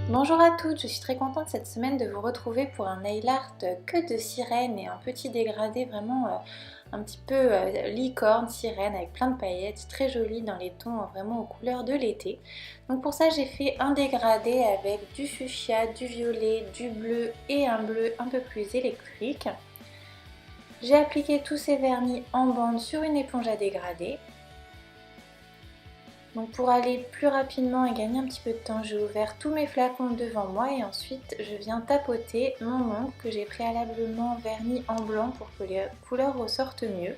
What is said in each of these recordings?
Bonjour à toutes, je suis très contente cette semaine de vous retrouver pour un nail art que de sirène et un petit dégradé vraiment un petit peu licorne, sirène avec plein de paillettes, très joli dans les tons vraiment aux couleurs de l'été. Donc pour ça j'ai fait un dégradé avec du fuchsia, du violet, du bleu et un bleu un peu plus électrique. J'ai appliqué tous ces vernis en bande sur une éponge à dégrader. Donc pour aller plus rapidement et gagner un petit peu de temps, j'ai ouvert tous mes flacons devant moi et ensuite je viens tapoter mon ongle que j'ai préalablement verni en blanc pour que les couleurs ressortent mieux.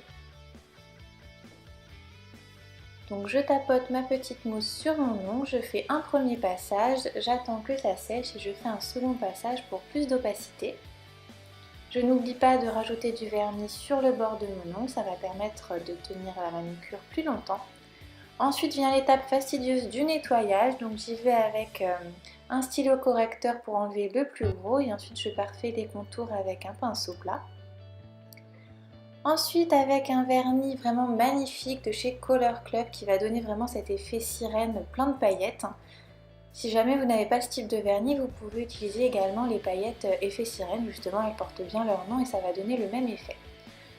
Donc je tapote ma petite mousse sur mon ongle, je fais un premier passage, j'attends que ça sèche et je fais un second passage pour plus d'opacité. Je n'oublie pas de rajouter du vernis sur le bord de mon ongle, ça va permettre de tenir la manucure plus longtemps. Ensuite vient l'étape fastidieuse du nettoyage, donc j'y vais avec un stylo correcteur pour enlever le plus gros et ensuite je parfais les contours avec un pinceau plat. Ensuite avec un vernis vraiment magnifique de chez Color Club qui va donner vraiment cet effet sirène plein de paillettes. Si jamais vous n'avez pas ce type de vernis, vous pouvez utiliser également les paillettes effet sirène, justement elles portent bien leur nom et ça va donner le même effet.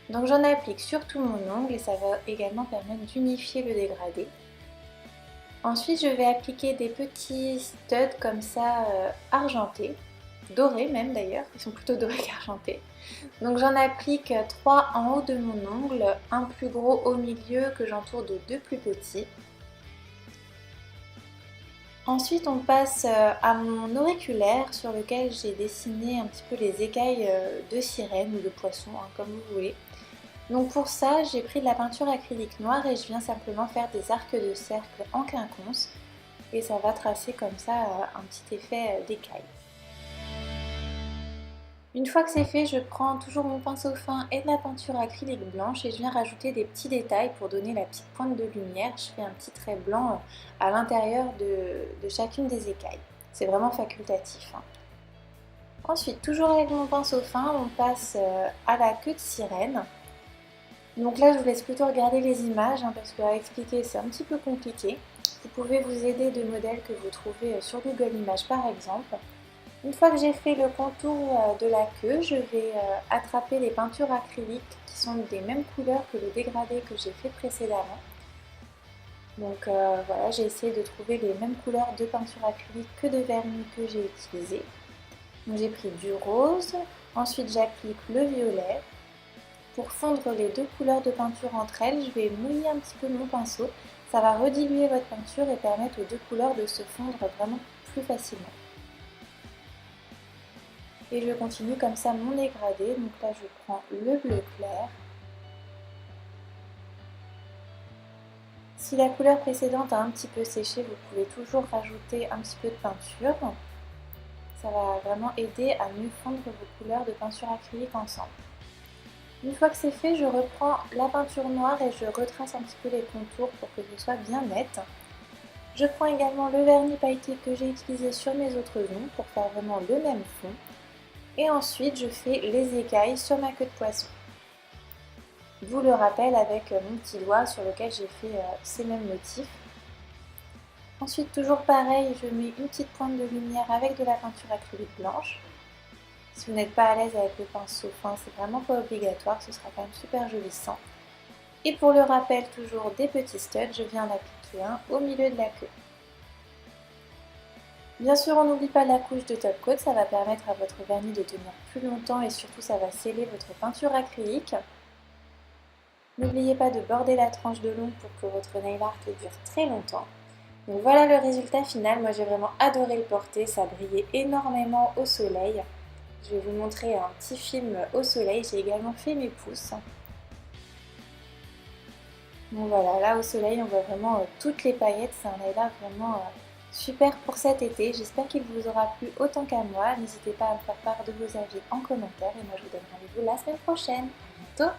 Donc j'en applique sur tout mon ongle et ça va également permettre d'unifier le dégradé. Ensuite je vais appliquer des petits studs comme ça argentés, dorés même d'ailleurs, ils sont plutôt dorés qu'argentés. Donc j'en applique 3 en haut de mon ongle, un plus gros au milieu que j'entoure de 2 plus petits. Ensuite on passe à mon auriculaire sur lequel j'ai dessiné un petit peu les écailles de sirène ou de poisson, hein, comme vous voulez. Donc pour ça j'ai pris de la peinture acrylique noire et je viens simplement faire des arcs de cercle en quinconce et ça va tracer comme ça un petit effet d'écaille. Une fois que c'est fait, je prends toujours mon pinceau fin et de la peinture acrylique blanche et je viens rajouter des petits détails pour donner la petite pointe de lumière. Je fais un petit trait blanc à l'intérieur de chacune des écailles. C'est vraiment facultatif, hein. Ensuite, toujours avec mon pinceau fin, on passe à la queue de sirène. Donc là, je vous laisse plutôt regarder les images parce qu'à expliquer, c'est un petit peu compliqué. Vous pouvez vous aider de modèles que vous trouvez sur Google Images par exemple. Une fois que j'ai fait le contour de la queue, je vais attraper les peintures acryliques qui sont des mêmes couleurs que le dégradé que j'ai fait précédemment. Donc voilà, j'ai essayé de trouver les mêmes couleurs de peinture acrylique que de vernis que j'ai utilisé. Donc j'ai pris du rose, ensuite j'applique le violet. Pour fondre les deux couleurs de peinture entre elles, je vais mouiller un petit peu mon pinceau. Ça va rediluer votre peinture et permettre aux deux couleurs de se fondre vraiment plus facilement. Et je continue comme ça mon dégradé. Donc là je prends le bleu clair. Si la couleur précédente a un petit peu séché, vous pouvez toujours rajouter un petit peu de peinture. Ça va vraiment aider à mieux fondre vos couleurs de peinture acrylique ensemble. Une fois que c'est fait, je reprends la peinture noire et je retrace un petit peu les contours pour que ce soit bien net. Je prends également le vernis pailleté que j'ai utilisé sur mes autres ongles pour faire vraiment le même fond. Et ensuite, je fais les écailles sur ma queue de poisson. D'où le rappel avec mon petit doigt sur lequel j'ai fait ces mêmes motifs. Ensuite, toujours pareil, je mets une petite pointe de lumière avec de la peinture acrylique blanche. Si vous n'êtes pas à l'aise avec le pinceau fin, c'est vraiment pas obligatoire, ce sera quand même super joli sans. Et pour le rappel toujours des petits studs, je viens en appliquer un au milieu de la queue. Bien sûr, on n'oublie pas la couche de top coat, ça va permettre à votre vernis de tenir plus longtemps et surtout ça va sceller votre peinture acrylique. N'oubliez pas de border la tranche de l'ongle pour que votre nail art dure très longtemps. Donc voilà le résultat final, moi j'ai vraiment adoré le porter, ça brillait énormément au soleil. Je vais vous montrer un petit film au soleil, j'ai également fait mes pouces. Donc voilà, là au soleil on voit vraiment toutes les paillettes, c'est un nail art vraiment super pour cet été. J'espère qu'il vous aura plu autant qu'à moi. N'hésitez pas à me faire part de vos avis en commentaire et moi je vous donne rendez-vous la semaine prochaine. À bientôt!